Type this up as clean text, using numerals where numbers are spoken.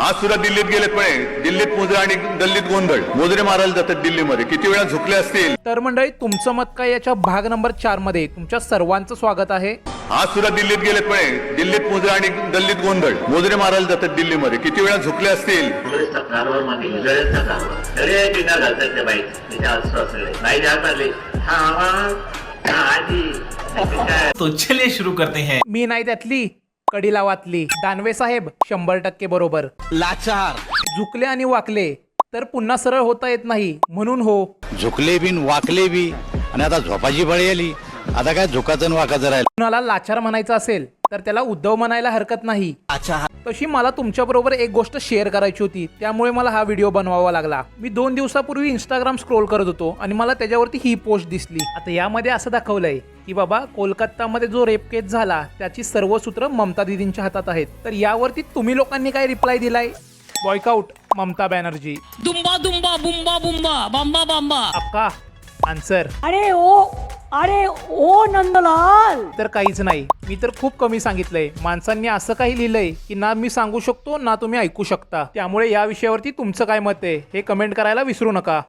आज सुद्धा दिल्लीत गेलेत म्हणे, दिल्लीत मोजरे आणि गल्लीत गोंधळ, मोजरे मारायला जातात दिल्लीमध्ये, किती वेळा झुकले असतील. तर मंडळी, तुमचं मत काय याच्या भाग नंबर 4 मध्ये तुमच्या सर्वांचं स्वागत आहे. आज सुद्धा दिल्लीत गेलेत म्हणे, दिल्लीत मोजरे आणि गल्लीत गोंधळ, मोजरे मारायला जातात दिल्लीमध्ये, किती वेळा झुकले असतील. तो चलिए शुरू करते हैं. मी नाही त्यातली, कडीला वातली. दानवे साहेब 100% बरोबर. लाचार झुकले आणि वाकले तर पुन्हा सरळ होता येत नाही, म्हणून हो. झुकले बी न वाकले बी आणि आता झोपाची बळी आली. आता काय झुकाचं न वाकाचं राहिलं. कुणाला लाचार म्हणायचं असेल तर त्याला उद्धव म्हणायला हरकत नाही. तशी मला तुमच्या बरोबर एक गोष्ट शेअर करायची होती, त्यामुळे मला हा व्हिडिओ बनवावा लागला. मी 2 दिवसापूर्वी इंस्टाग्राम स्क्रोल करत होतो आणि मला त्याच्यावरती ही पोस्ट दिसली. आता यामध्ये असं दाखवलंय की बाबा, कोलकातामध्ये जो रेप केस झाला त्याची सर्व सूत्र ममता दीदींच्या हातात आहेत. तर यावरती तुम्ही लोकांनी काय रिप्लाय दिलाय? बॉयकआउट ममता बॅनर्जी. दुम्बा दुम्बा बुम्बा बुम्बा बांबा बांबा. आपका आन्सर? अरे ओ नंदलाल. तर काहीच नाही. मी तर खूप कमी सांगितलंय. माणसांनी असं काही लिहिलंय की ना मी सांगू शकतो ना तुम्ही ऐकू शकता. त्यामुळे या विषयावरती तुमचं काय मत आहे हे कमेंट करायला विसरू नका.